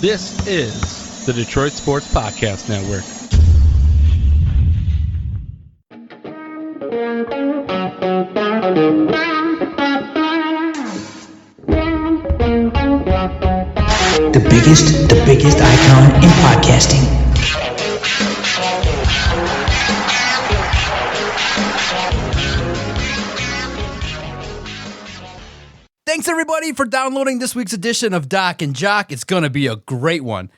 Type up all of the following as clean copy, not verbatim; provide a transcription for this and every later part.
This is the Detroit Sports Podcast Network. The biggest icon in podcasting. Thanks everybody for downloading this week's edition of DocNJock. It's going to be a great one.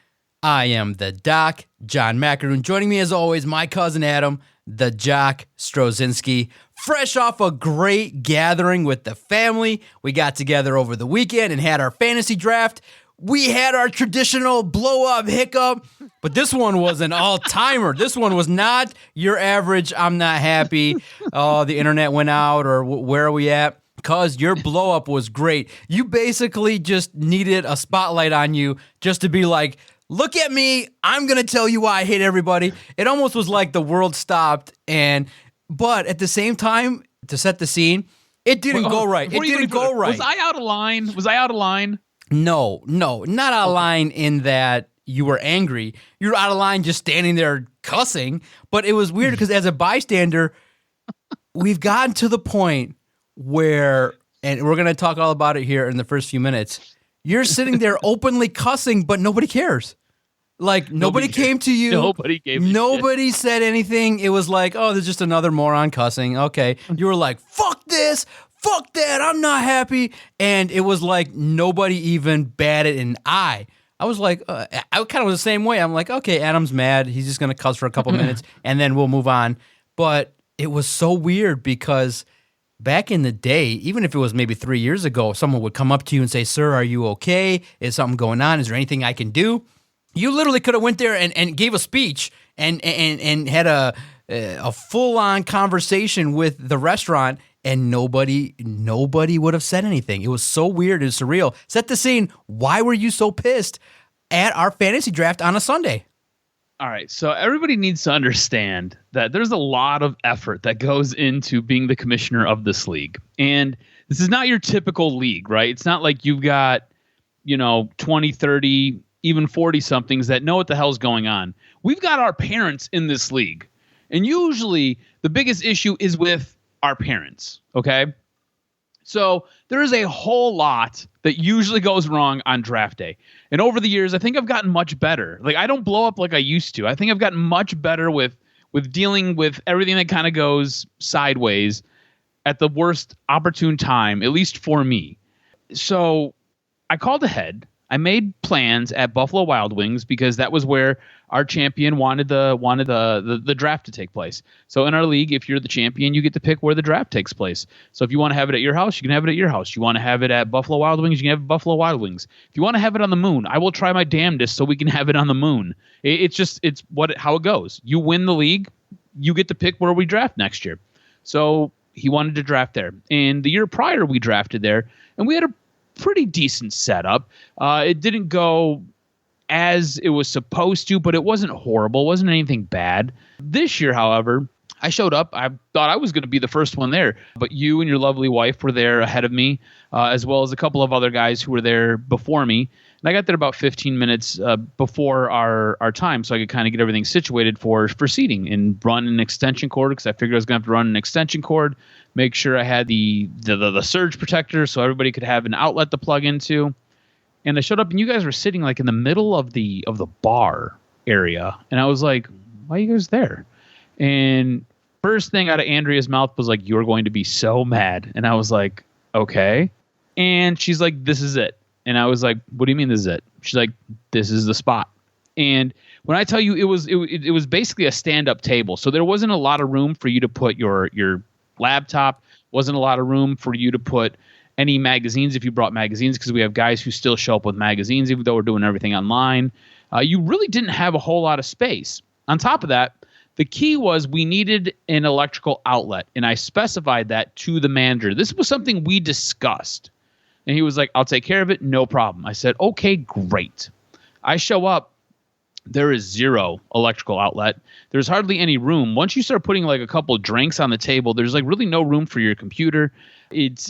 I am the Doc, John McAroon. Joining me as always, my cousin Adam, the Jock Strozinski. Fresh off a great gathering with the family. We got together over the weekend and had our fantasy draft. We had our traditional blow-up hiccup, but this one was an all-timer. This one was not your average, I'm not happy, oh, the internet went out, or where are we at? Because your blow-up was great. You basically just needed a spotlight on you just to be like, look at me, I'm going to tell you why I hate everybody. It almost was like the world stopped, but at the same time, to set the scene, it didn't go right. It didn't go right. Was I out of line? No, not out of line in that you were angry. You were out of line just standing there cussing. But it was weird because as a bystander, we've gotten to the point where, and we're going to talk all about it here in the first few minutes, you're sitting there openly cussing, but nobody cares. Like, nobody came to you. Nobody said anything. It was like, oh, there's just another moron cussing. Okay. You were like, fuck this. Fuck that, I'm not happy. And it was like nobody even batted an eye. I was like, I kind of was the same way. I'm like, okay, Adam's mad. He's just going to cuss for a couple minutes, and then we'll move on. But it was so weird because back in the day, even if it was maybe 3 years ago, someone would come up to you and say, sir, are you okay? Is something going on? Is there anything I can do? You literally could have went there and gave a speech and had a full-on conversation with the restaurant, and nobody would have said anything. It was so weird and surreal. Set the scene. Why were you so pissed at our fantasy draft on a Sunday? All right, so everybody needs to understand that there's a lot of effort that goes into being the commissioner of this league. And this is not your typical league, right? It's not like you've got, 20, 30, even 40-somethings that know what the hell's going on. We've got our parents in this league. And usually the biggest issue is with our parents, okay? So there is a whole lot that usually goes wrong on draft day. And over the years, I think I've gotten much better. Like, I don't blow up like I used to. I think I've gotten much better with dealing with everything that kind of goes sideways at the worst opportune time, at least for me. So I called ahead. I made plans at Buffalo Wild Wings because that was where our champion wanted the draft to take place. So in our league, if you're the champion, you get to pick where the draft takes place. So if you want to have it at your house, you can have it at your house. You want to have it at Buffalo Wild Wings, you can have it at Buffalo Wild Wings. If you want to have it on the moon, I will try my damnedest so we can have it on the moon. It's how it goes. You win the league, you get to pick where we draft next year. So he wanted to draft there. And the year prior, we drafted there, and we had a pretty decent setup. It didn't go as it was supposed to, but it wasn't horrible. It wasn't anything bad. This year, however, I showed up. I thought I was going to be the first one there, but you and your lovely wife were there ahead of me, as well as a couple of other guys who were there before me. And I got there about 15 minutes before our time, so I could kind of get everything situated for seating and run an extension cord, because I figured I was going to have to run an extension cord, make sure I had the surge protector so everybody could have an outlet to plug into. And I showed up, and you guys were sitting like in the middle of the bar area, and I was like, "Why are you guys there?" And first thing out of Andrea's mouth was like, "You're going to be so mad," and I was like, "Okay." And she's like, "This is it." And I was like, "What do you mean this is it?" She's like, "This is the spot." And when I tell you, it was basically a stand-up table, so there wasn't a lot of room for you to put your laptop. Wasn't a lot of room for you to put any magazines if you brought magazines, because we have guys who still show up with magazines even though we're doing everything online. You really didn't have a whole lot of space. On top of that, the key was we needed an electrical outlet, and I specified that to the manager. This was something we discussed, and he was like, "I'll take care of it, no problem." I said, "Okay, great." I show up, there is zero electrical outlet. There's hardly any room. Once you start putting like a couple of drinks on the table, there's like really no room for your computer. It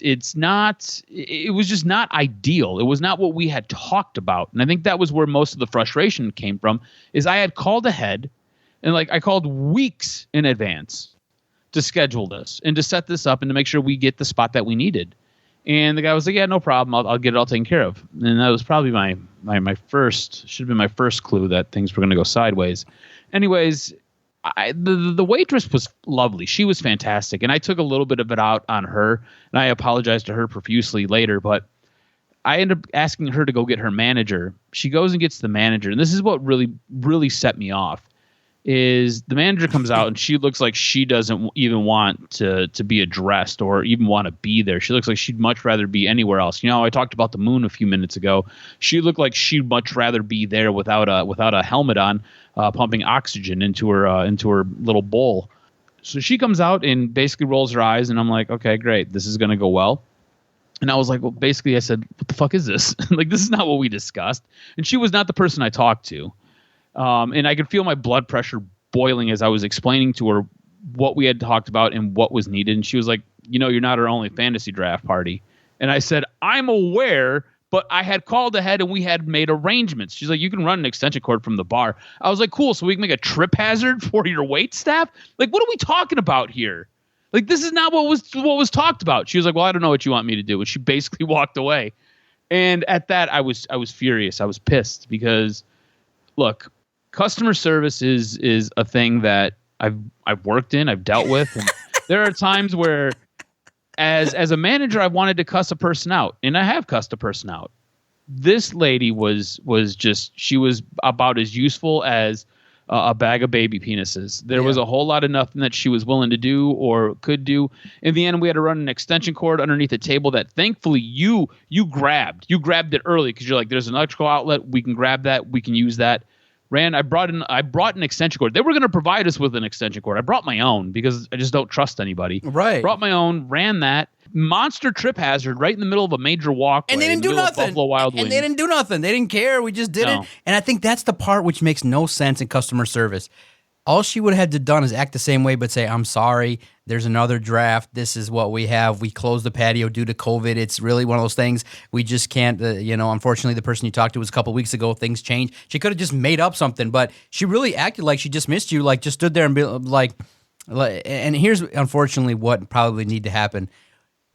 was just not ideal. It was not what we had talked about. And I think that was where most of the frustration came from, is I had called ahead, and like I called weeks in advance to schedule this and to set this up and to make sure we get the spot that we needed. And the guy was like, yeah, no problem. I'll get it all taken care of. And that was probably my first, should have been my first clue that things were going to go sideways. Anyways, the waitress was lovely. She was fantastic. And I took a little bit of it out on her, and I apologized to her profusely later, but I ended up asking her to go get her manager. She goes and gets the manager. And this is what really, really set me off. Is the manager comes out and she looks like she doesn't even want to be addressed or even want to be there. She looks like she'd much rather be anywhere else. You know, I talked about the moon a few minutes ago. She looked like she'd much rather be there without a helmet on, pumping oxygen into her little bowl. So she comes out and basically rolls her eyes, and I'm like, okay, great, this is gonna go well. And I was like, well, basically I said, what the fuck is this? Like, this is not what we discussed. And she was not the person I talked to. And I could feel my blood pressure boiling as I was explaining to her what we had talked about and what was needed. And she was like, you know, you're not our only fantasy draft party. And I said, I'm aware, but I had called ahead and we had made arrangements. She's like, you can run an extension cord from the bar. I was like, cool. So we can make a trip hazard for your wait staff? Like, what are we talking about here? Like, this is not what was talked about. She was like, well, I don't know what you want me to do. And she basically walked away. And at that, I was furious. I was pissed because, look, customer service is a thing that I've worked in, I've dealt with, and there are times where, as a manager, I wanted to cuss a person out, and I have cussed a person out. This lady was she was about as useful as a bag of baby penises. There was a whole lot of nothing that she was willing to do or could do. In the end, we had to run an extension cord underneath a table that thankfully you grabbed. You grabbed it early because you're like, there's an electrical outlet, we can grab that, we can use that. I brought an extension cord. They were going to provide us with an extension cord. I brought my own because I just don't trust anybody. Right. Brought my own, ran that. Monster trip hazard right in the middle of a major walkway. And they didn't do nothing. Buffalo Wild Wings. And they didn't do nothing. They didn't care. We just did it. And I think that's the part which makes no sense in customer service. All she would have had to done is act the same way, but say, I'm sorry, there's another draft. This is what we have. We closed the patio due to COVID. It's really one of those things. We just can't, unfortunately, the person you talked to was a couple weeks ago. Things changed. She could have just made up something, but she really acted like she dismissed you, like just stood there and be like, and here's unfortunately what probably need to happen.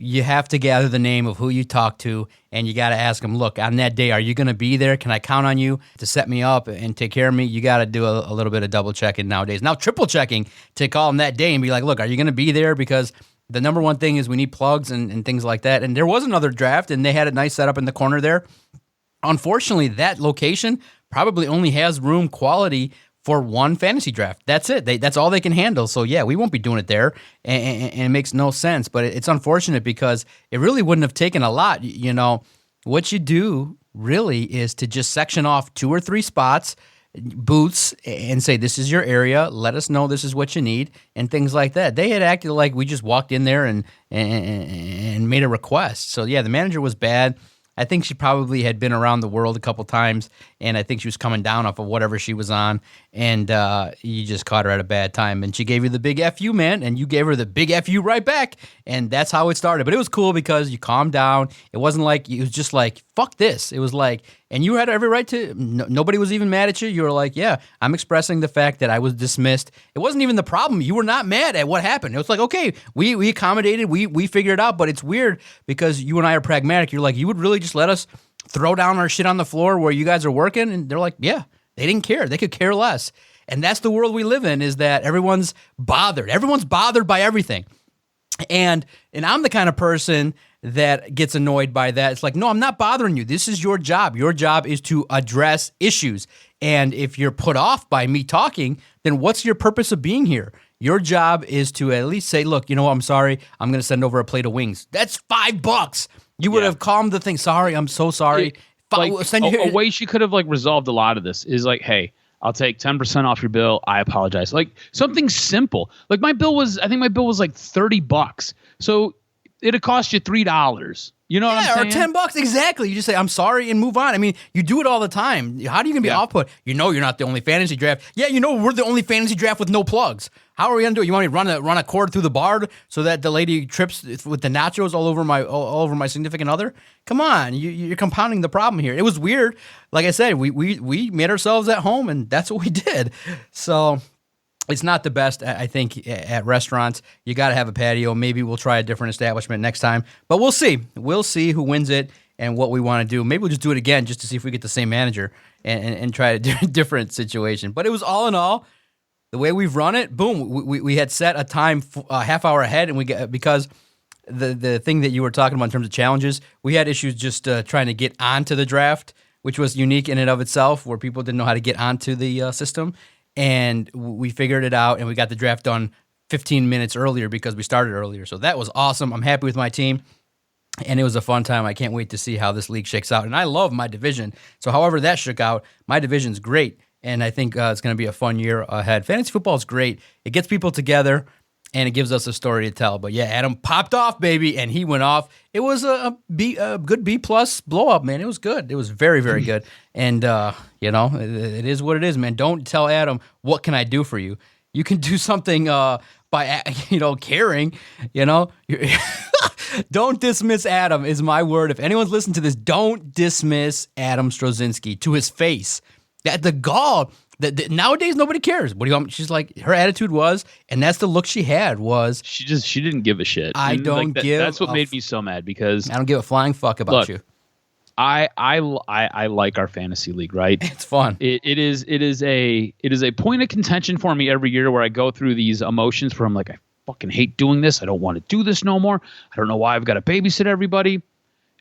You have to gather the name of who you talked to, and you got to ask them, look, on that day, are you going to be there? Can I count on you to set me up and take care of me? You got to do a little bit of double checking nowadays. Now, triple checking to call them that day and be like, look, are you going to be there? Because the number one thing is we need plugs and things like that. And there was another draft, and they had a nice setup in the corner there. Unfortunately, that location probably only has room quality for one fantasy draft. That's it. That's all they can handle. So, yeah, we won't be doing it there, and it makes no sense. But it's unfortunate because it really wouldn't have taken a lot. You know, what you do really is to just section off 2 or 3 spots, booths, and say, this is your area. Let us know this is what you need, and things like that. They had acted like we just walked in there and made a request. So, yeah, the manager was bad. I think she probably had been around the world a couple times, and I think she was coming down off of whatever she was on, and you just caught her at a bad time. And she gave you the big F you, man, and you gave her the big F you right back, and that's how it started. But it was cool because you calmed down. It wasn't like, it was just like, fuck this. It was like, and you had every right to, nobody was even mad at you. You were like, yeah, I'm expressing the fact that I was dismissed. It wasn't even the problem. You were not mad at what happened. It was like, okay, we accommodated, we figured it out, but it's weird because you and I are pragmatic. You're like, you would really just let us throw down our shit on the floor where you guys are working? And they're like, yeah, they didn't care. They could care less. And that's the world we live in, is that everyone's bothered. Everyone's bothered by everything. And I'm the kind of person that gets annoyed by that. It's like, no, I'm not bothering you. This is your job. Your job is to address issues. And if you're put off by me talking, then what's your purpose of being here? Your job is to at least say, look, you know what? I'm sorry. I'm going to send over a plate of wings. That's $5. You would have calmed the thing. Sorry, I'm so sorry. A way she could have resolved a lot of this is like, hey, I'll take 10% off your bill. I apologize. Like something simple. Like I think my bill was like $30. So it'd cost you $3. You know what I'm saying? Or $10, exactly. You just say, I'm sorry, and move on. I mean, you do it all the time. How are you going to be off-put? You know you're not the only fantasy draft. Yeah, you know we're the only fantasy draft with no plugs. How are we going to do it? You want me to run a cord through the bar so that the lady trips with the nachos all over my significant other? Come on, you're compounding the problem here. It was weird. Like I said, we made ourselves at home, and that's what we did. So it's not the best, I think, at restaurants. You got to have a patio. Maybe we'll try a different establishment next time. But we'll see. We'll see who wins it and what we want to do. Maybe we'll just do it again just to see if we get the same manager and try a different situation. But it was all in all, the way we've run it, boom, we had set a time a half hour ahead, and we get, because the thing that you were talking about in terms of challenges, we had issues just trying to get onto the draft, which was unique in and of itself, where people didn't know how to get onto the system. And we figured it out, and we got the draft done 15 minutes earlier because we started earlier. So that was awesome. I'm happy with my team, and it was a fun time. I can't wait to see how this league shakes out. And I love my division. So however that shook out, my division's great, and I think it's going to be a fun year ahead. Fantasy football is great. It gets people together, and it gives us a story to tell. But yeah, Adam popped off, baby, and he went off. It was a good B+ blow up, man. It was good. It was very, very good. And it is what it is, man. Don't tell Adam, what can I do for you? You can do something by caring. Don't dismiss Adam is my word. If anyone's listening to this, don't dismiss Adam Strozinski to his face. That the gall. Nowadays nobody cares. What do you want? She's like, her attitude was, and that's the look she had was. She didn't give a shit. That's what made me so mad, because I don't give a flying fuck about you. I like our fantasy league, right? It's fun. It is a point of contention for me every year, where I go through these emotions where I'm like, I fucking hate doing this. I don't want to do this no more. I don't know why I've got to babysit everybody.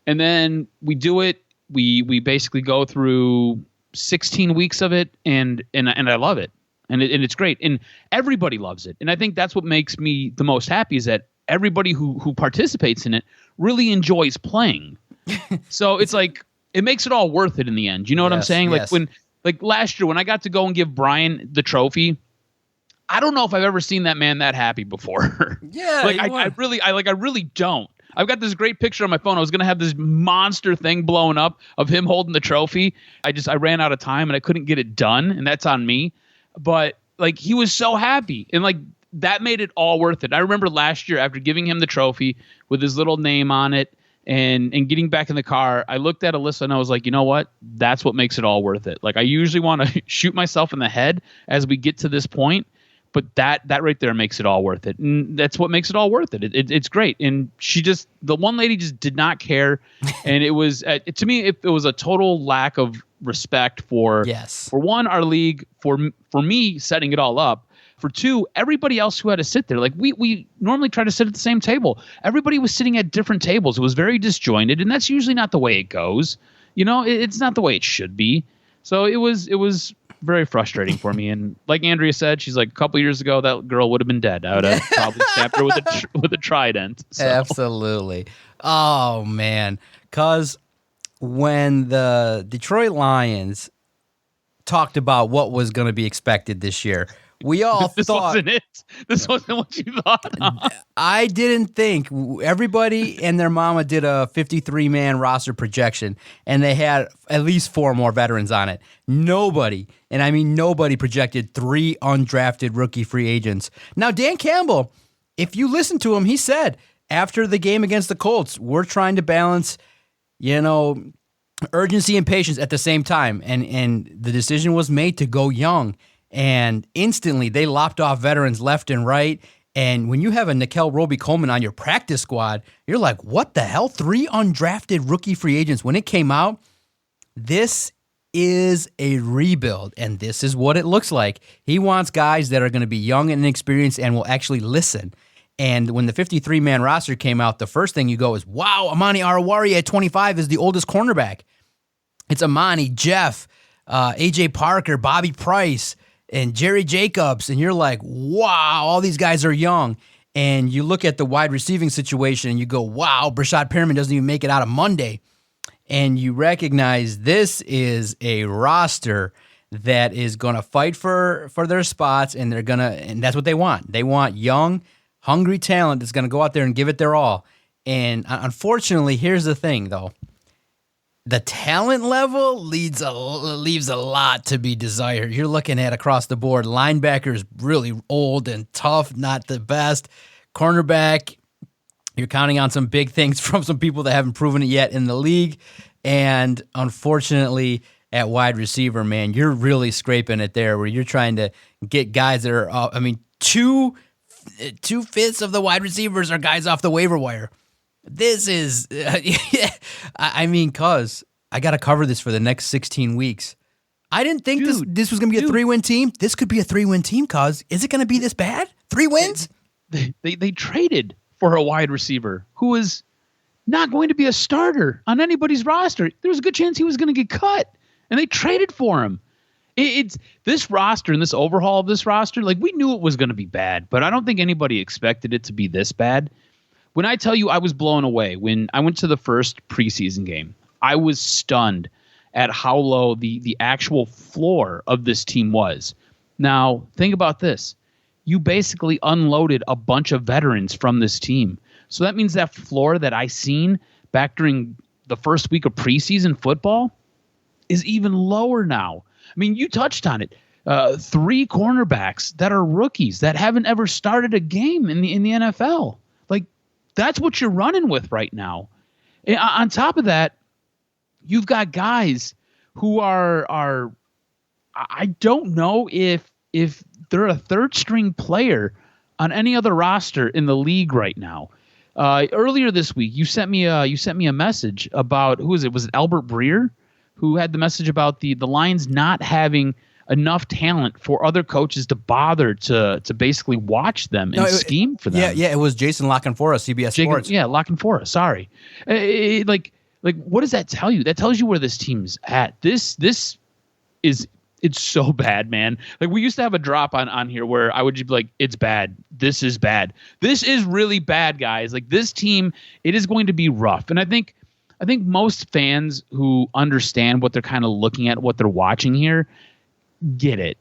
And then we do it. We basically go through 16 weeks of it, and I love it, and it's great, and everybody loves it. And I think that's what makes me the most happy, is that everybody who participates in it really enjoys playing. So it's like, it makes it all worth it in the end. You know what I'm saying? Yes. Like last year when I got to go and give Brian the trophy, I don't know if I've ever seen that man that happy before. Yeah, I really don't. I've got this great picture on my phone. I was going to have this monster thing blowing up of him holding the trophy. I ran out of time and I couldn't get it done, and that's on me. But like, he was so happy, and like, that made it all worth it. I remember last year, after giving him the trophy with his little name on it and getting back in the car, I looked at Alyssa and I was like, you know what? That's what makes it all worth it. Like, I usually want to shoot myself in the head as we get to this point, but that right there makes it all worth it. And that's what makes it all worth it. It's great. And the one lady just did not care. And it was, to me, it was a total lack of respect for one, our league, for me setting it all up. For two, everybody else who had to sit there. Like, we normally try to sit at the same table. Everybody was sitting at different tables. It was very disjointed, and that's usually not the way it goes. It's not the way it should be. So it was very frustrating for me. And like Andrea said, she's like, a couple years ago, that girl would have been dead. I would have probably stabbed her with a trident. So. Absolutely. Oh, man. Because when the Detroit Lions talked about what was going to be expected this year, we all thought... This wasn't it. This wasn't what you thought. I didn't think. Everybody and their mama did a 53-man roster projection, and they had at least 4 more veterans on it. Nobody, and I mean nobody, projected 3 undrafted rookie free agents. Now, Dan Campbell, if you listen to him, he said after the game against the Colts, we're trying to balance, urgency and patience at the same time, and the decision was made to go young. And instantly, they lopped off veterans left and right. And when you have a Nickel Roby-Coleman on your practice squad, you're like, what the hell? 3 undrafted rookie free agents. When it came out, this is a rebuild, and this is what it looks like. He wants guys that are going to be young and inexperienced and will actually listen. And when the 53-man roster came out, the first thing you go is, wow, Amani Arawari at 25 is the oldest cornerback. It's Amani, Jeff, A.J. Parker, Bobby Price, and Jerry Jacobs, and you're like, wow, all these guys are young. And you look at the wide receiving situation, and you go, wow, Brashad Perriman doesn't even make it out of Monday. And you recognize this is a roster that is going to fight for their spots, and and that's what they want. They want young, hungry talent that's going to go out there and give it their all. And unfortunately, here's the thing, though. The talent level leaves a lot to be desired. You're looking at across the board. Linebackers really old and tough, not the best. Cornerback, you're counting on some big things from some people that haven't proven it yet in the league. And unfortunately, at wide receiver, man, you're really scraping it there where you're trying to get guys that are, two-fifths of the wide receivers are guys off the waiver wire. This is, cuz I got to cover this for the next 16 weeks. I didn't think this was going to be a 3-win team. This could be a 3-win team, cuz. Is it going to be this bad? 3 wins? They traded for a wide receiver who is not going to be a starter on anybody's roster. There was a good chance he was going to get cut, and they traded for him. It's this roster and this overhaul of this roster, like we knew it was going to be bad, but I don't think anybody expected it to be this bad. When I tell you I was blown away when I went to the first preseason game, I was stunned at how low the actual floor of this team was. Now, think about this. You basically unloaded a bunch of veterans from this team. So that means that floor that I seen back during the first week of preseason football is even lower now. I mean, you touched on it. 3 cornerbacks that are rookies that haven't ever started a game in the NFL. Like, that's what you're running with right now. And on top of that, you've got guys who are I don't know if they're a third string player on any other roster in the league right now. Earlier this week, you sent me a message about, who is it? Was it Albert Breer who had the message about the Lions not having enough talent for other coaches to bother to basically watch them and scheme for them? Yeah, it was Jason Lockenfora, CBS Sports. Yeah, Lockenfora. Sorry. Like what does that tell you? That tells you where this team's at. This is. It's so bad, man. Like we used to have a drop on here where I would just be like, it's bad. This is bad. This is really bad, guys. Like this team, it is going to be rough. And I think most fans who understand what they're kind of looking at, what they're watching here, get it.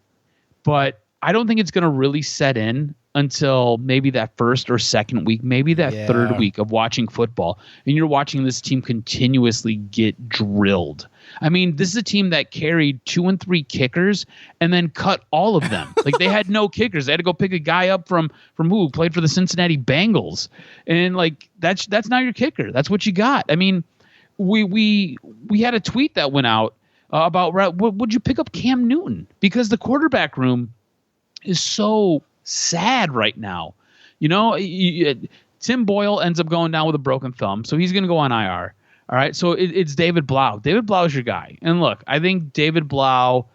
But I don't think it's going to really set in until maybe that first or second week, maybe that third week of watching football. And you're watching this team continuously get drilled. I mean, this is a team that carried 2 and 3 kickers and then cut all of them. Like they had no kickers. They had to go pick a guy up from who played for the Cincinnati Bengals. And like, that's not your kicker. That's what you got. I mean, we had a tweet that went out about, would you pick up Cam Newton? Because the quarterback room is so sad right now. You know, Tim Boyle ends up going down with a broken thumb, so he's going to go on IR. All right, so it's David Blau. David Blau is your guy. And look, I think David Blau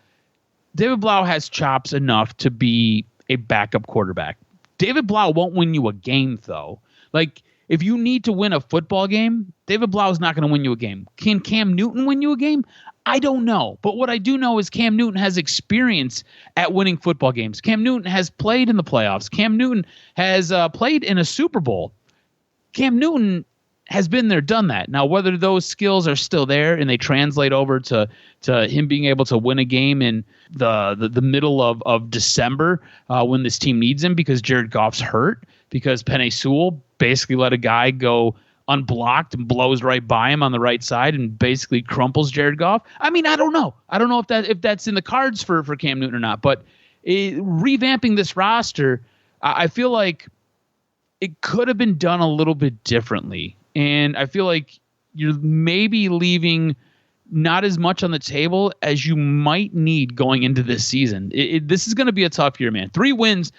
has chops enough to be a backup quarterback. David Blau won't win you a game, though. Like, if you need to win a football game, David Blau is not going to win you a game. Can Cam Newton win you a game? I don't know. But what I do know is Cam Newton has experience at winning football games. Cam Newton has played in the playoffs. Cam Newton has played in a Super Bowl. Cam Newton has been there, done that. Now, whether those skills are still there and they translate over to him being able to win a game in the middle of December when this team needs him because Jared Goff's hurt, because Penei Sewell basically let a guy go unblocked and blows right by him on the right side and basically crumples Jared Goff. I mean, I don't know. I don't know if that's in the cards for Cam Newton or not. But revamping this roster, I feel like it could have been done a little bit differently. And I feel like you're maybe leaving not as much on the table as you might need going into this season. This is going to be a tough year, man. 3 wins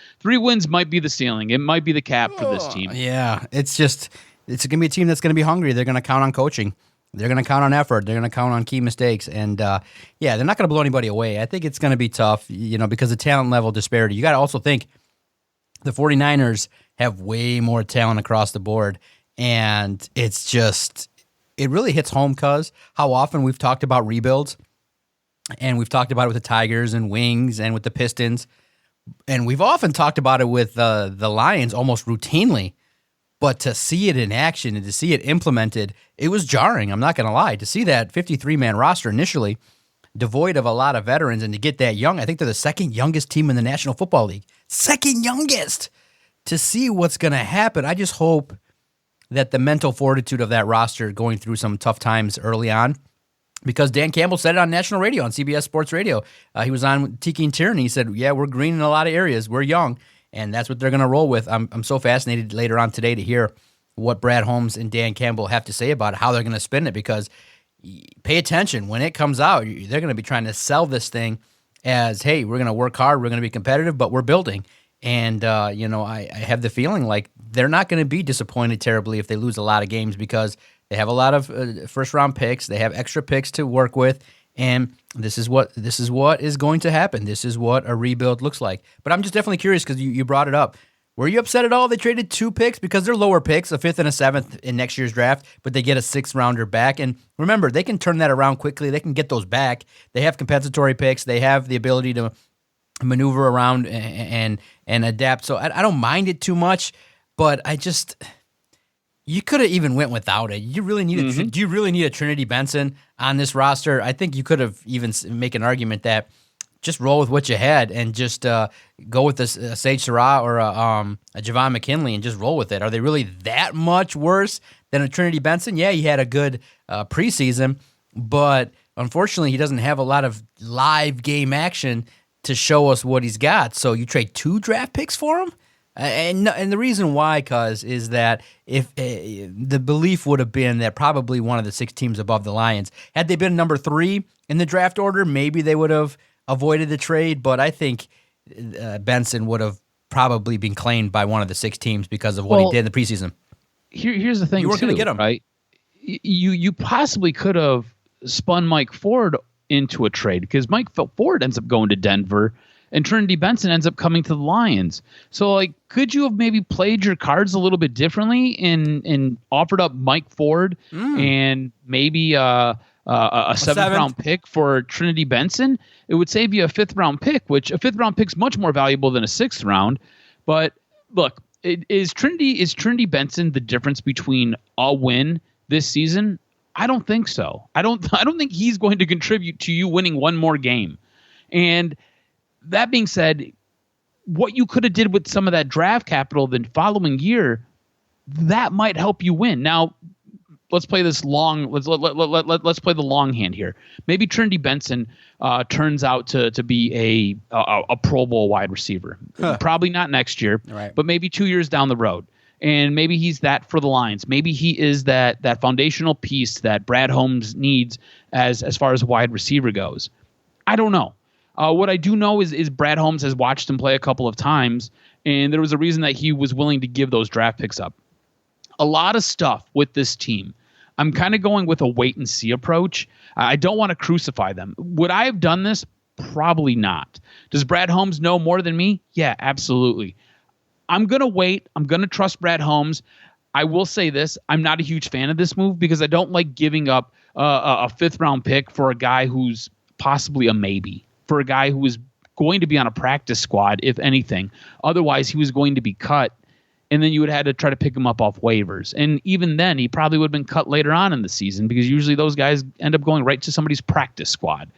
might be the ceiling. It might be the cap for this team. Yeah, it's going to be a team that's going to be hungry. They're going to count on coaching. They're going to count on effort. They're going to count on key mistakes. And, they're not going to blow anybody away. I think it's going to be tough, because of talent level disparity. You got to also think the 49ers have way more talent across the board. And it's just, it really hits home because how often we've talked about rebuilds, and we've talked about it with the Tigers and Wings and with the Pistons, and we've often talked about it with the Lions almost routinely. But to see it in action and to see it implemented, it was jarring. I'm not going to lie. To see that 53-man roster initially devoid of a lot of veterans and to get that young, I think they're the second youngest team in the National Football League. Second youngest. To see what's going to happen, I just hope that the mental fortitude of that roster going through some tough times early on, because Dan Campbell said it on national radio, on CBS Sports Radio. He was on Tiki and Tyranny. He said, yeah, we're green in a lot of areas. We're young, and that's what they're going to roll with. I'm so fascinated later on today to hear what Brad Holmes and Dan Campbell have to say about it, how they're going to spin it, because pay attention. When it comes out, they're going to be trying to sell this thing as, hey, we're going to work hard, we're going to be competitive, but we're building. And, I have the feeling like they're not going to be disappointed terribly if they lose a lot of games, because they have a lot of first-round picks. They have extra picks to work with, and this is what is going to happen. This is what a rebuild looks like. But I'm just definitely curious because you brought it up. Were you upset at all they traded 2 picks? Because they're lower picks, a 5th and a 7th in next year's draft, but they get a 6th-rounder back. And remember, they can turn that around quickly. They can get those back. They have compensatory picks. They have the ability to maneuver around and adapt. So I don't mind it too much, but you could have even went without it. You really need do you really need a Trinity Benson on this roster? I think you could have even make an argument that just roll with what you had and just go with this Sage Surratt or a Javon McKinley and just roll with it. Are they really that much worse than a Trinity Benson? Yeah, he had a good preseason, but unfortunately he doesn't have a lot of live game action to show us what he's got. So you trade 2 draft picks for him? And the reason why, is that if the belief would have been that probably one of the 6 teams above the Lions, had they been number 3 in the draft order, maybe they would have avoided the trade. But I think Benson would have probably been claimed by one of the 6 teams because of what he did in the preseason. Here's the thing, you weren't going to get him, right? You possibly could have spun Mike Ford into a trade, because Mike Ford ends up going to Denver and Trinity Benson ends up coming to the Lions. So, could you have maybe played your cards a little bit differently and offered up Mike Ford and maybe a 7th-round pick for Trinity Benson? It would save you a 5th-round pick, which a 5th-round pick is much more valuable than a 6th round. But look, is Trinity Benson the difference between a win this season? I don't think so. I don't think he's going to contribute to you winning one more game. And that being said, what you could have did with some of that draft capital the following year, that might help you win. Now, let's play this long. Let's play the long hand here. Maybe Trinity Benson turns out to be a Pro Bowl wide receiver. Probably not next year, right, but maybe 2 years down the road. And maybe he's that for the Lions. Maybe he is that foundational piece that Brad Holmes needs as far as wide receiver goes. I don't know. What I do know is Brad Holmes has watched him play a couple of times, and there was a reason that he was willing to give those draft picks up. A lot of stuff with this team, I'm kind of going with a wait-and-see approach. I don't want to crucify them. Would I have done this? Probably not. Does Brad Holmes know more than me? Yeah, absolutely. I'm going to wait. I'm going to trust Brad Holmes. I will say this. I'm not a huge fan of this move because I don't like giving up a 5th-round pick for a guy who's possibly a maybe, for a guy who is going to be on a practice squad, if anything. Otherwise, he was going to be cut, and then you would have had to try to pick him up off waivers. And even then, he probably would have been cut later on in the season because usually those guys end up going right to somebody's practice squad.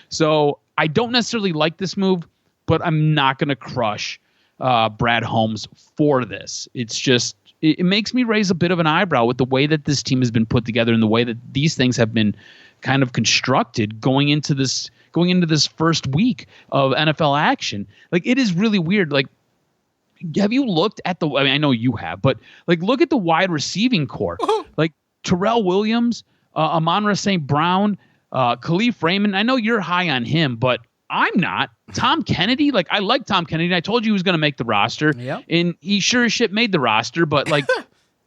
So I don't necessarily like this move, but I'm not going to crush Brad Holmes for this. It's just, it makes me raise a bit of an eyebrow with the way that this team has been put together and the way that these things have been kind of constructed going into this first week of NFL action. It is really weird. Have you looked at I know you have, but look at the wide receiving core. Terrell Williams, Amon-Ra St. Brown, Khalif Raymond. I know you're high on him, but I'm not. Tom Kennedy, I like Tom Kennedy, and I told you he was going to make the roster, and he sure as shit made the roster, but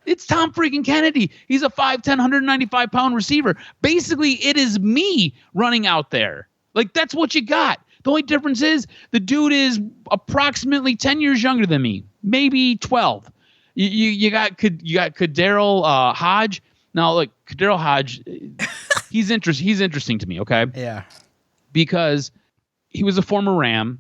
it's Tom freaking Kennedy. He's a 5'10", 195-pound receiver. Basically, it is me running out there. That's what you got. The only difference is the dude is approximately 10 years younger than me, maybe 12. You got Kadarrell Hodge. Now, Kadarrell Hodge, he's interesting to me, okay? Yeah. Because he was a former Ram.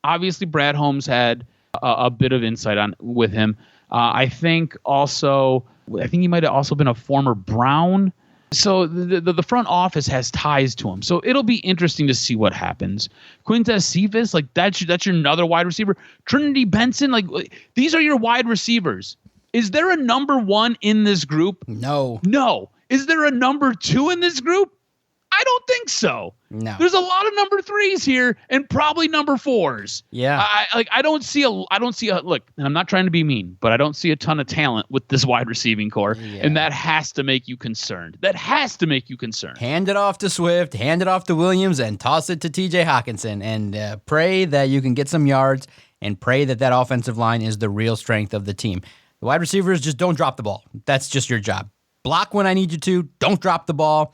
Obviously, Brad Holmes had a bit of insight with him. I think he might have also been a former Brown. So the front office has ties to him. So it'll be interesting to see what happens. Quintez Cephas, that's your another wide receiver. Trinity Benson, these are your wide receivers. Is there a number 1 in this group? No. No. Is there a number 2 in this group? I don't think so. No. There's a lot of number 3s here and probably number 4s. Yeah. I don't see a look, and I'm not trying to be mean, but I don't see a ton of talent with this wide receiving core. Yeah. And that has to make you concerned. Hand it off to Swift, hand it off to Williams, and toss it to TJ Hawkinson, and pray that you can get some yards, and pray that offensive line is the real strength of the team. The wide receivers, just don't drop the ball. That's just your job. Block when I need you to. Don't drop the ball.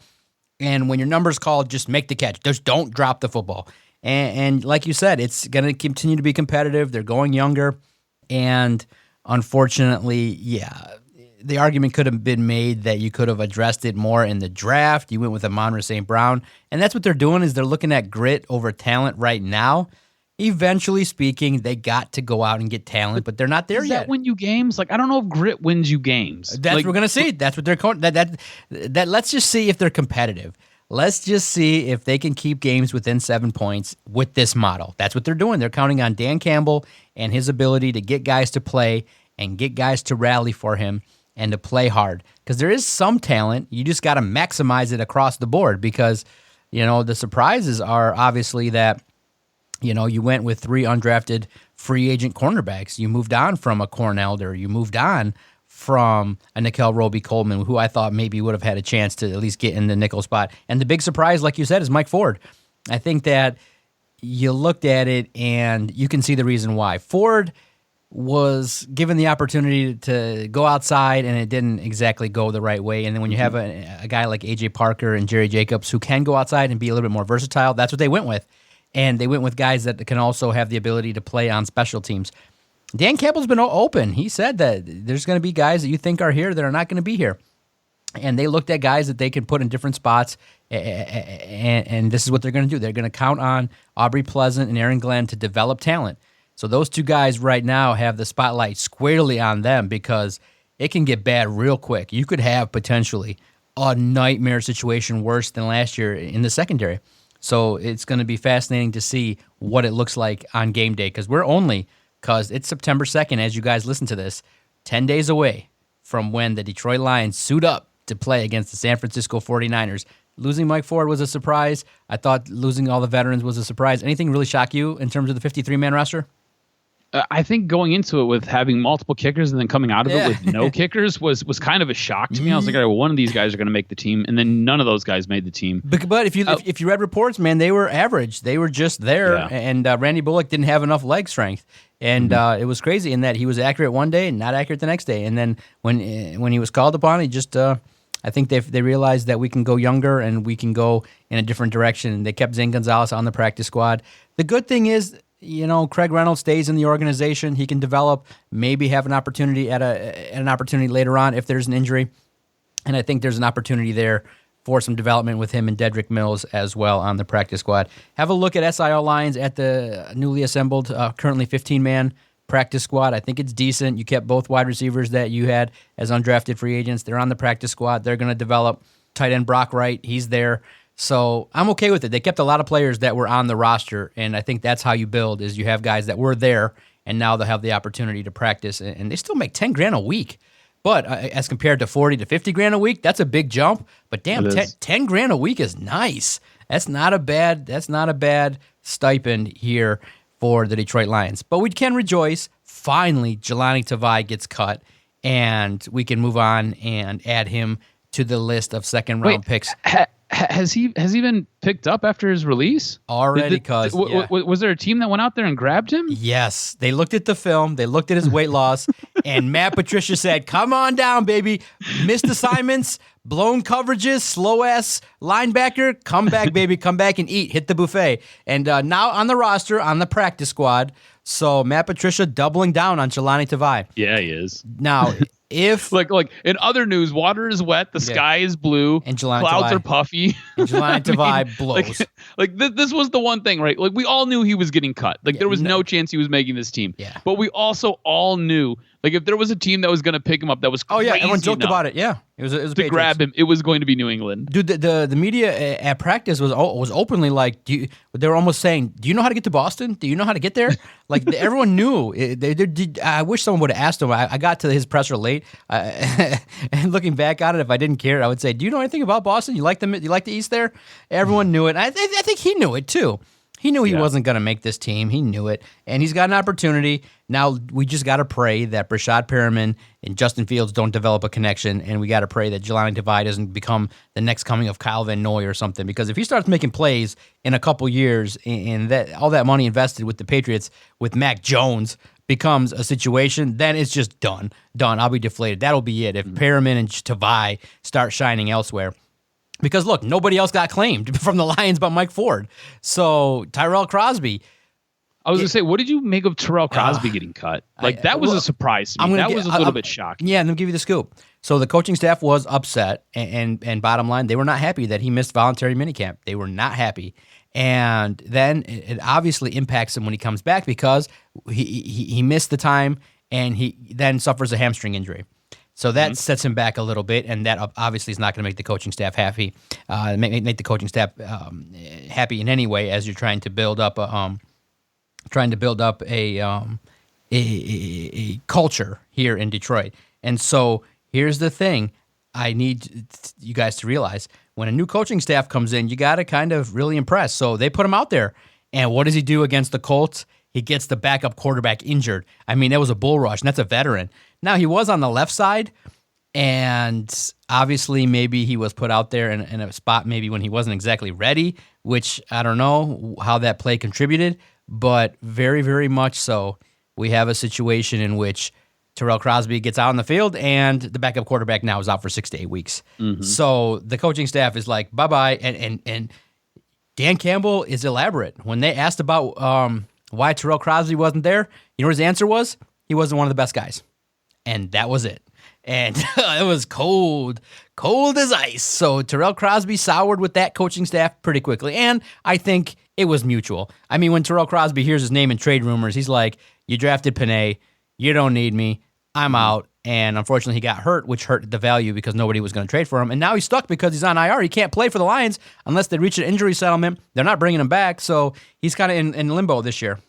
And when your number's called, just make the catch. Just don't drop the football. And like you said, it's going to continue to be competitive. They're going younger. And unfortunately, yeah, the argument could have been made that you could have addressed it more in the draft. You went with Amon-Ra St. Brown. And that's what they're doing, is they're looking at grit over talent right now. Eventually speaking, they got to go out and get talent, but they're not there yet. Does that win you games? Like, I don't know if grit wins you games. That's what we're gonna see. That's what they're calling. That. Let's just see if they're competitive. Let's just see if they can keep games within 7 points with this model. That's what they're doing. They're counting on Dan Campbell and his ability to get guys to play and get guys to rally for him and to play hard. Because there is some talent. You just got to maximize it across the board. Because the surprises are obviously that. You went with 3 undrafted free agent cornerbacks. You moved on from a Corn Elder. You moved on from a Nickel Roby-Coleman, who I thought maybe would have had a chance to at least get in the nickel spot. And the big surprise, like you said, is Mike Ford. I think that you looked at it and you can see the reason why. Ford was given the opportunity to go outside, and it didn't exactly go the right way. And then when you have a guy like A.J. Parker and Jerry Jacobs who can go outside and be a little bit more versatile, that's what they went with. And they went with guys that can also have the ability to play on special teams. Dan Campbell's been open. He said that there's going to be guys that you think are here that are not going to be here. And they looked at guys that they can put in different spots, and this is what they're going to do. They're going to count on Aubrey Pleasant and Aaron Glenn to develop talent. So those 2 guys right now have the spotlight squarely on them, because it can get bad real quick. You could have potentially a nightmare situation worse than last year in the secondary. So it's going to be fascinating to see what it looks like on game day, because it's September 2nd, as you guys listen to this, 10 days away from when the Detroit Lions suit up to play against the San Francisco 49ers. Losing Mike Ford was a surprise. I thought losing all the veterans was a surprise. Anything really shock you in terms of the 53-man roster? I think going into it with having multiple kickers and then coming out of it with no kickers was kind of a shock to me. I was like, all right, well, one of these guys are going to make the team, and then none of those guys made the team. But if you read reports, man, they were average. They were just there, and Randy Bullock didn't have enough leg strength, and it was crazy in that he was accurate one day and not accurate the next day. And then when he was called upon, he just I think they realized that we can go younger and we can go in a different direction. They kept Zane Gonzalez on the practice squad. The good thing is, Craig Reynolds stays in the organization. He can develop, maybe have an opportunity at an opportunity later on if there's an injury. And I think there's an opportunity there for some development with him and Dedrick Mills as well on the practice squad. Have a look at SIL Lions at the newly assembled, currently 15-man practice squad. I think it's decent. You kept both wide receivers that you had as undrafted free agents. They're on the practice squad. They're going to develop. Tight end Brock Wright, he's there. So I'm okay with it. They kept a lot of players that were on the roster, and I think that's how you build, is you have guys that were there, and now they'll have the opportunity to practice, and they still make $10,000 a week. But as compared to $40,000 to $50,000 a week, that's a big jump. But damn, $10,000 a week is nice. That's not a bad stipend here for the Detroit Lions. But we can rejoice. Finally, Jahlani Tavai gets cut, and we can move on and add him to the list of second-round picks. Has he been picked up after his release already? Was there a team that went out there and grabbed him? Yes, they looked at the film, they looked at his weight loss, and Matt Patricia said, "Come on down, baby. Missed assignments, blown coverages, slow ass linebacker. Come back, baby. Come back and eat. Hit the buffet." And now on the roster, on the practice squad. So Matt Patricia doubling down on Jahlani Tavai. Yeah, he is. Now, if like in other news, water is wet, the sky is blue, and Jahlani clouds Tavai, are puffy. And Jahlani Tavai blows. This was the one thing, right? Like, we all knew he was getting cut. Like, there was no chance he was making this team. Yeah. But we also all knew, Like if there was a team that was going to pick him up, that was crazy everyone joked enough about it. Yeah, it was to grab him. It was going to be New England. Dude, the media at practice was openly like, they were almost saying, "Do you know how to get to Boston? Do you know how to get there?" Like everyone knew. I wish someone would have asked him. I got to his presser late, and looking back on it, if I didn't care, I would say, "Do you know anything about Boston? You like the East there?" Everyone knew it. I think he knew it too. He knew he wasn't going to make this team. He knew it. And he's got an opportunity. Now, we just got to pray that Brashad Perriman and Justin Fields don't develop a connection, and we got to pray that Jahlani Tavai doesn't become the next coming of Kyle Van Noy or something. Because if he starts making plays in a couple years, and that all that money invested with the Patriots with Mac Jones becomes a situation, then it's just done. I'll be deflated. That'll be it. If Perriman and Tavai start shining elsewhere. Because, look, nobody else got claimed from the Lions but Mike Ford. So, Tyrell Crosby. I was going to say, what did you make of Tyrell Crosby getting cut? Like, that was a surprise to me. That was a little bit shocking. Yeah, and let me give you the scoop. So, the coaching staff was upset, and bottom line, they were not happy that he missed voluntary minicamp. They were not happy. And then it obviously impacts him when he comes back because he missed the time, and he then suffers a hamstring injury. So that sets him back a little bit, and that obviously is not going to make the coaching staff happy. Make the coaching staff happy in any way as you're trying to build up a culture here in Detroit. And so here's the thing: I need you guys to realize when a new coaching staff comes in, you got to kind of really impress. So they put him out there, and what does he do against the Colts? He gets the backup quarterback injured. I mean, that was a bull rush, and that's a veteran. Now, he was on the left side, and obviously maybe he was put out there in a spot maybe when he wasn't exactly ready, which I don't know how that play contributed, but very, very much so. We have a situation in which Tyrell Crosby gets out on the field, and the backup quarterback now is out for 6 to 8 weeks. So the coaching staff is like, bye-bye, and Dan Campbell is elaborate. When they asked about why Tyrell Crosby wasn't there, you know what his answer was? He wasn't one of the best guys. And that was it. And it was cold as ice. So Tyrell Crosby soured with that coaching staff pretty quickly. And I think it was mutual. I mean, when Tyrell Crosby hears his name in trade rumors, he's like, you drafted Panay. You don't need me. I'm out. And unfortunately, he got hurt, which hurt the value because nobody was going to trade for him. And now he's stuck because he's on IR. He can't play for the Lions unless they reach an injury settlement. They're not bringing him back. So he's kind of in limbo this year.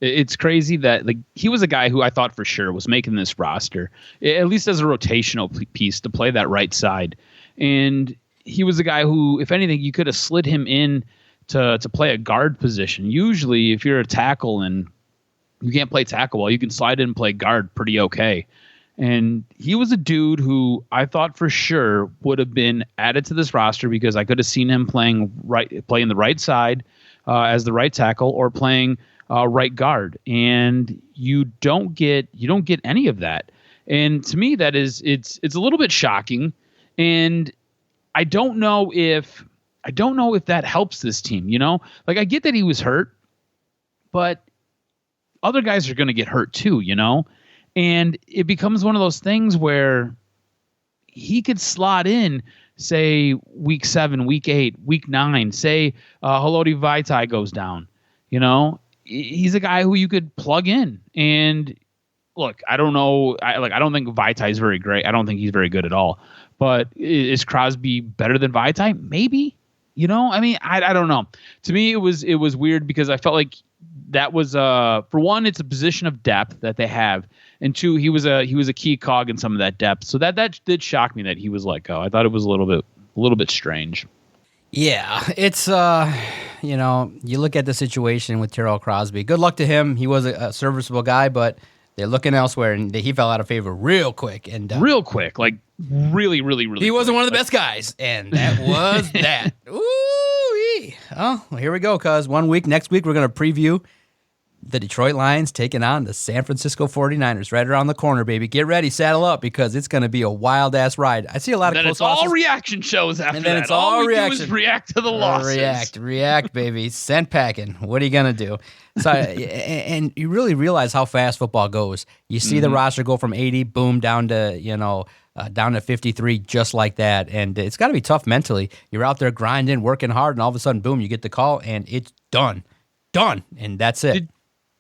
It's crazy that he was a guy who I thought for sure was making this roster, at least as a rotational piece to play that right side. And he was a guy who, if anything, you could have slid him in to play a guard position. Usually, if you're a tackle and you can't play tackle well, you can slide in and play guard pretty okay. And he was a dude who I thought for sure would have been added to this roster because I could have seen him playing the right side as the right tackle or playing right guard, and you don't get any of that. And to me, that is it's a little bit shocking, and I don't know if that helps this team. You know, like I get that he was hurt, but other guys are going to get hurt too. You know, and it becomes one of those things where he could slot in, say week 7, week 8, week 9. Say Haloti Vaitai goes down. You know. He's a guy who you could plug in. And look, I don't know. I don't think Vaitai is very great. I don't think he's very good at all. But is Crosby better than Vaitai? Maybe. You know, I mean, I don't know. To me, it was weird because I felt like that was for one, it's a position of depth that they have, and two, he was a key cog in some of that depth. So that did shock me that he was let go. I thought it was a little bit strange. Yeah, it's, you know, you look at the situation with Tyrell Crosby. Good luck to him. He was a serviceable guy, but they're looking elsewhere, and he fell out of favor real quick. And real quick, like really, really, really He wasn't quick. one of the best guys, and that was that. Ooh-wee. Oh, well, here we go, cuz. Next week, we're going to preview the Detroit Lions taking on the San Francisco 49ers right around the corner, baby. Get ready, saddle up, because it's going to be a wild-ass ride. I see a lot of close losses. It's all reaction shows after and then that. It's all we reaction. do is react to the losses. React, baby. Sent packing. What are you going to do? So, and you really realize how fast football goes. You see the roster go from 80, boom, down to 53 just like that. And it's got to be tough mentally. You're out there grinding, working hard, and all of a sudden, boom, you get the call, and it's done. And that's it.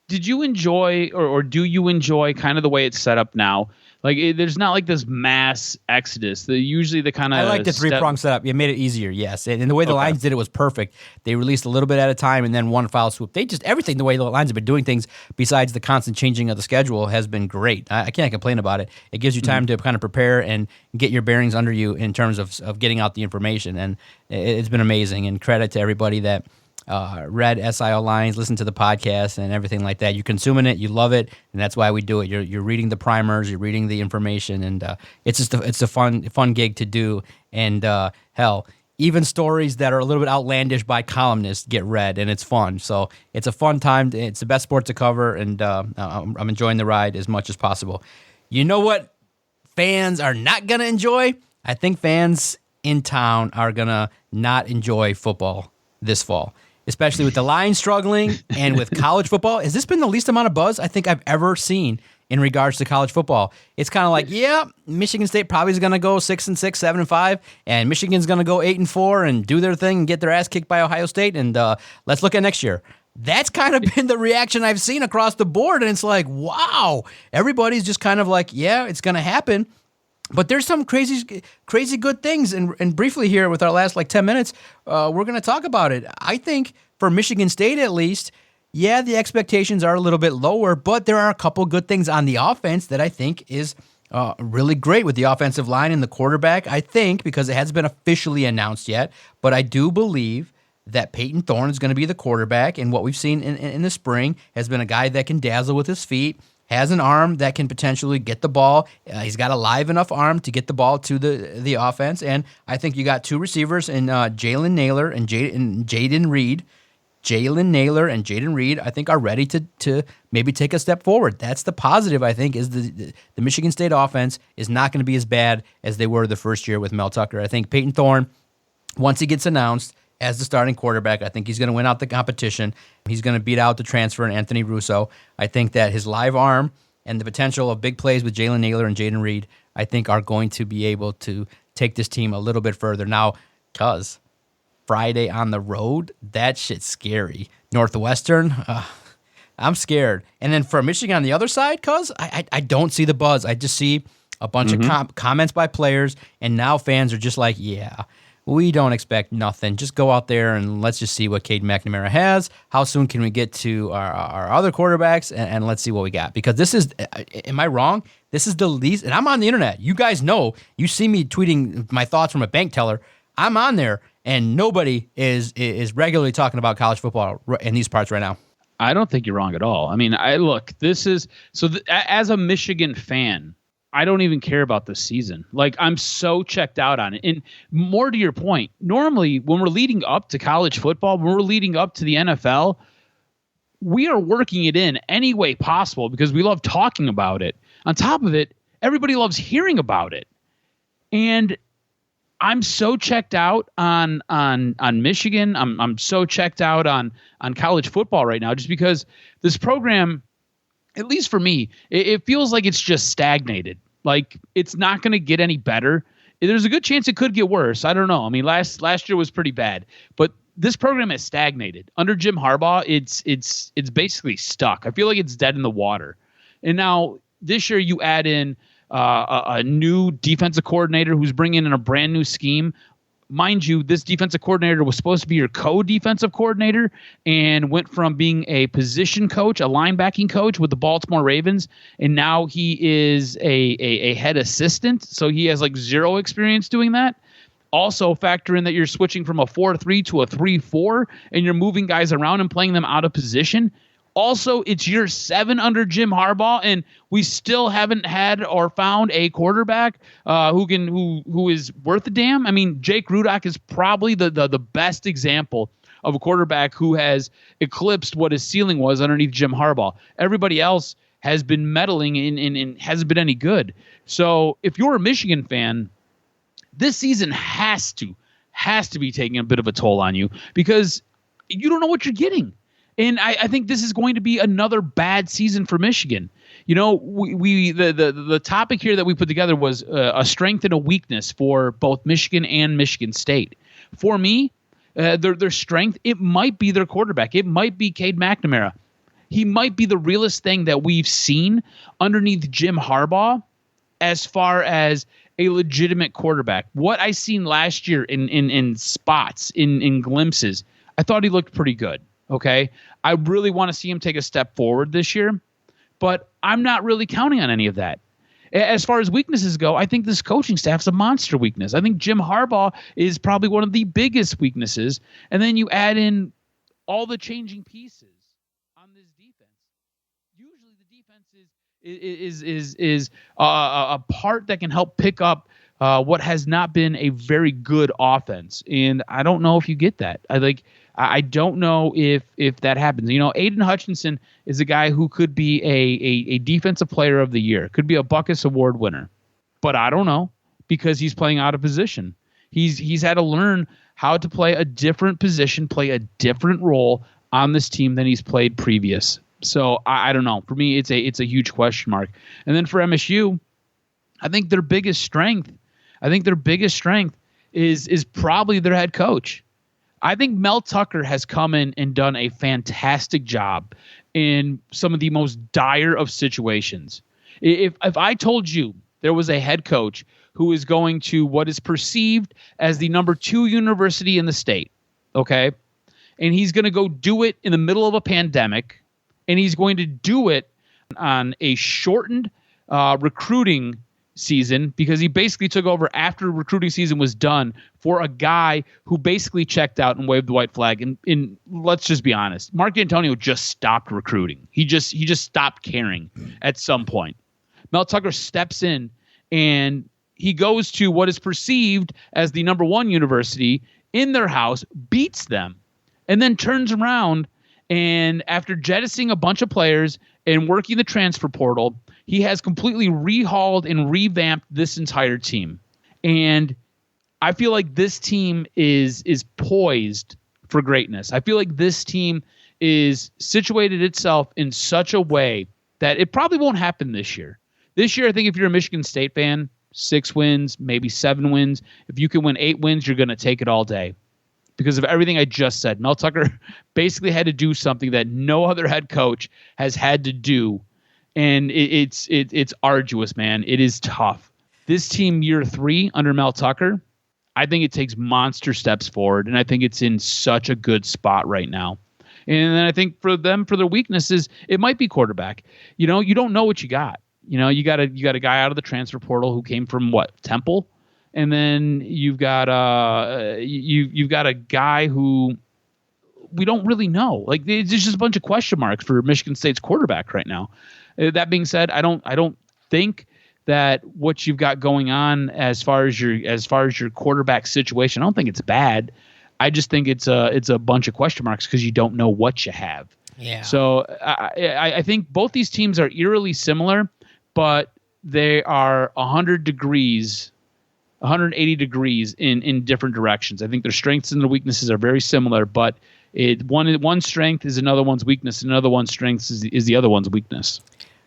did you enjoy or do you enjoy kind of the way it's set up now? Like, there's not like this mass exodus. Usually the kind of I like the three-prong setup. It made it easier, yes. And the way the Lions did it was perfect. They released a little bit at a time and then one foul swoop. They just, everything, the way the Lions have been doing things besides the constant changing of the schedule has been great. I can't complain about it. It gives you time to kind of prepare and get your bearings under you in terms of getting out the information. And it's been amazing. And credit to everybody that read SIO lines, listen to the podcast and everything like that. You're consuming it, you love it, and that's why we do it. You're reading the primers, you're reading the information, and it's just it's a fun gig to do. And hell, even stories that are a little bit outlandish by columnists get read, and it's fun. So it's a fun time. It's the best sport to cover, and I'm enjoying the ride as much as possible. You know what fans are not gonna enjoy? I think fans in town are gonna not enjoy football this fall, especially with the Lions struggling and with college football. Has this been the least amount of buzz I think I've ever seen in regards to college football? It's kind of like, yeah, Michigan State probably is going to go 6-6, 7-5, and Michigan's going to go 8-4 and do their thing and get their ass kicked by Ohio State. And let's look at next year. That's kind of been the reaction I've seen across the board. And it's like, wow, everybody's just kind of like, yeah, it's going to happen. But there's some crazy good things. And briefly here with our last 10 minutes, we're going to talk about it. I think for Michigan State at least, yeah, the expectations are a little bit lower, but there are a couple good things on the offense that I think is really great with the offensive line and the quarterback. I think, because it hasn't been officially announced yet, but I do believe that Peyton Thorne is going to be the quarterback. And what we've seen in the spring has been a guy that can dazzle with his feet, has an arm that can potentially get the ball. He's got a live enough arm to get the ball to the offense. And I think you got two receivers in Jalen Naylor and Jaden Reed. Jalen Naylor and Jaden Reed, I think, are ready to maybe take a step forward. That's the positive, I think, is the Michigan State offense is not going to be as bad as they were the first year with Mel Tucker. I think Peyton Thorne, once he gets announced as the starting quarterback, I think he's going to win out the competition. He's going to beat out the transfer and Anthony Russo. I think that his live arm and the potential of big plays with Jalen Naylor and Jaden Reed, I think, are going to be able to take this team a little bit further. Now, because Friday on the road, that shit's scary. Northwestern, I'm scared. And then for Michigan on the other side, cuz I don't see the buzz. I just see a bunch of comments by players, and now fans are just like, yeah, we don't expect nothing. Just go out there and let's just see what Cade McNamara has. How soon can we get to our other quarterbacks, and let's see what we got. Because this is, am I wrong? This is the least, and I'm on the internet. You guys know, you see me tweeting my thoughts from a bank teller. I'm on there, and nobody is regularly talking about college football in these parts right now. I don't think you're wrong at all. I mean, this is, as a Michigan fan, I don't even care about this season. Like, I'm so checked out on it. And more to your point, normally when we're leading up to college football, when we're leading up to the NFL, we are working it in any way possible because we love talking about it. On top of it, everybody loves hearing about it. And I'm so checked out on Michigan. I'm so checked out on college football right now, just because this program, at least for me, it feels like it's just stagnated. Like, it's not going to get any better. There's a good chance it could get worse. I don't know. I mean, last year was pretty bad, but this program has stagnated under Jim Harbaugh. It's basically stuck. I feel like it's dead in the water. And now this year you add in a new defensive coordinator who's bringing in a brand new scheme. Mind you, this defensive coordinator was supposed to be your co-defensive coordinator and went from being a position coach, a linebacking coach with the Baltimore Ravens, and now he is a head assistant. So he has like zero experience doing that. Also factor in that you're switching from a 4-3 to a 3-4, and you're moving guys around and playing them out of position. Also, it's year 7 under Jim Harbaugh, and we still haven't had or found a quarterback who is worth a damn. I mean, Jake Rudock is probably the best example of a quarterback who has eclipsed what his ceiling was underneath Jim Harbaugh. Everybody else has been meddling and hasn't been any good. So if you're a Michigan fan, this season has to be taking a bit of a toll on you because you don't know what you're getting. And I think this is going to be another bad season for Michigan. You know, the topic here that we put together was a strength and a weakness for both Michigan and Michigan State. For me, their strength, it might be their quarterback. It might be Cade McNamara. he might be the realest thing that we've seen underneath Jim Harbaugh as far as a legitimate quarterback. What I seen last year in spots, in glimpses, I thought he looked pretty good. Okay. I really want to see him take a step forward this year, but I'm not really counting on any of that. As far as weaknesses go, I think this coaching staff's a monster weakness. I think Jim Harbaugh is probably one of the biggest weaknesses. And then you add in all the changing pieces on this defense. Usually the defense is a part that can help pick up what has not been a very good offense. And I don't know if you get that. I don't know if that happens. Aiden Hutchinson is a guy who could be a defensive player of the year, could be a Buckus Award winner, but I don't know because he's playing out of position. He's had to learn how to play a different position, play a different role on this team than he's played previous. So I don't know. For me, it's a huge question mark. And then for MSU, I think their biggest strength is probably their head coach. I think Mel Tucker has come in and done a fantastic job in some of the most dire of situations. If I told you there was a head coach who is going to what is perceived as the number 2 university in the state, okay, and he's going to go do it in the middle of a pandemic, and he's going to do it on a shortened recruiting season because he basically took over after recruiting season was done for a guy who basically checked out and waved the white flag. And let's just be honest, Mark D'Antonio just stopped recruiting. He just stopped caring at some point. Mel Tucker steps in and he goes to what is perceived as the number 1 university in their house, beats them, and then turns around and after jettisoning a bunch of players and working the transfer portal, he has completely rehauled and revamped this entire team. And I feel like this team is poised for greatness. I feel like this team is situated itself in such a way that it probably won't happen this year. This year, I think if you're a Michigan State fan, 6 wins, maybe 7 wins. If you can win 8 wins, you're going to take it all day. Because of everything I just said. Mel Tucker basically had to do something that no other head coach has had to do. And it's arduous, man. It is tough. This team, year 3 under Mel Tucker, I think it takes monster steps forward, and I think it's in such a good spot right now. And then I think for them, for their weaknesses, it might be quarterback. You don't know what you got. You got a guy out of the transfer portal who came from Temple, and then you've got you've got a guy who we don't really know. Like there's just a bunch of question marks for Michigan State's quarterback right now. That being said, I don't think that what you've got going on as far as your quarterback situation, I don't think it's bad. I just think it's a bunch of question marks because you don't know what you have. Yeah. So I think both these teams are eerily similar, but they are 180 degrees in different directions. I think their strengths and their weaknesses are very similar, but one strength is another one's weakness, and another one's strength is the other one's weakness.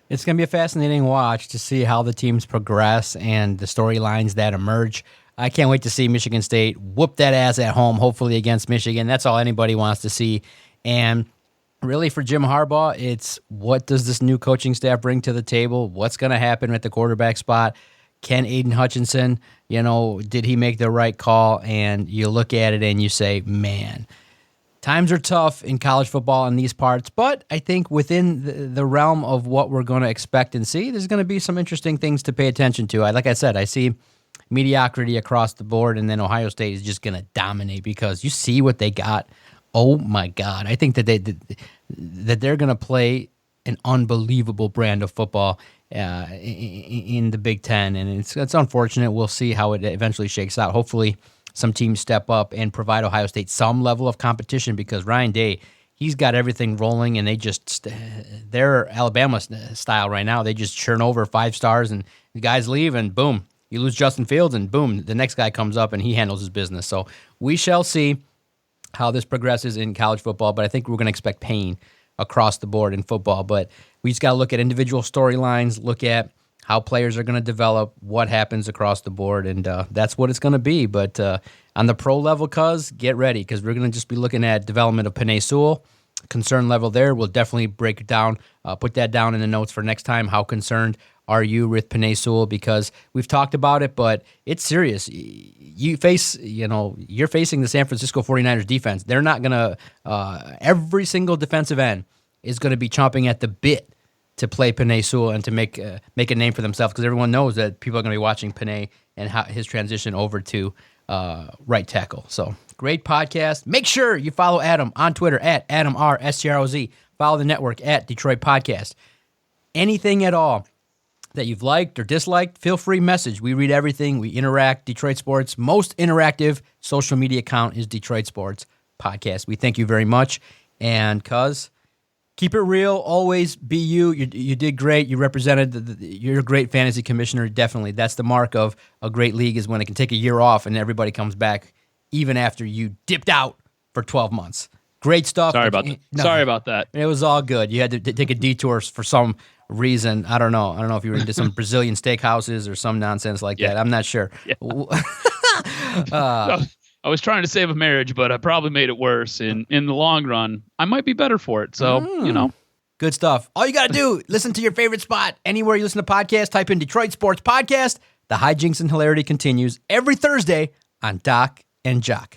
It's going to be a fascinating watch to see how the teams progress and the storylines that emerge. I can't wait to see Michigan State whoop that ass at home, hopefully against Michigan. That's all anybody wants to see. And really for Jim Harbaugh, it's what does this new coaching staff bring to the table? What's going to happen at the quarterback spot? Can Aiden Hutchinson, did he make the right call? And you look at it and you say, man, times are tough in college football in these parts, but I think within the realm of what we're going to expect and see, there's going to be some interesting things to pay attention to. Like I said, I see mediocrity across the board, and then Ohio State is just going to dominate because you see what they got. Oh, my God. I think that they're going to play an unbelievable brand of football in the Big Ten, and it's unfortunate. We'll see how it eventually shakes out. Hopefully some teams step up and provide Ohio State some level of competition because Ryan Day, he's got everything rolling, and they're Alabama style right now. They just churn over 5 stars, and the guys leave, and boom, you lose Justin Fields, and boom, the next guy comes up, and he handles his business. So we shall see how this progresses in college football, but I think we're going to expect pain across the board in football. But we just got to look at individual storylines, look at how players are going to develop, what happens across the board, and that's what it's going to be. But on the pro level, get ready, because we're going to just be looking at development of Penei Sewell, concern level there. We'll definitely break it down, put that down in the notes for next time. How concerned are you with Penei Sewell? Because we've talked about it, but it's serious. You're facing the San Francisco 49ers defense. They're not going to, every single defensive end is going to be chomping at the bit to play Penei Sewell and to make a name for themselves, because everyone knows that people are going to be watching Penei and his transition over to right tackle. So great podcast. Make sure you follow Adam on Twitter at AdamRSTROZ. Follow the network at Detroit Podcast. Anything at all that you've liked or disliked, feel free message. We read everything. We interact. Detroit Sports' most interactive social media account is Detroit Sports Podcast. We thank you very much. And cuz, keep it real. Always be you. You did great. You represented. You're a great fantasy commissioner. Definitely. That's the mark of a great league, is when it can take a year off and everybody comes back even after you dipped out for 12 months. Great stuff. Sorry about that. No, sorry about that. It was all good. You had to take a detour for some reason. I don't know if you were into some Brazilian steakhouses or some nonsense like that. I'm not sure. Yeah. I was trying to save a marriage, but I probably made it worse. In the long run, I might be better for it. So, Good stuff. All you got to do, listen to your favorite spot. Anywhere you listen to podcasts, type in Detroit Sports Podcast. The hijinks and hilarity continues every Thursday on Doc and Jock.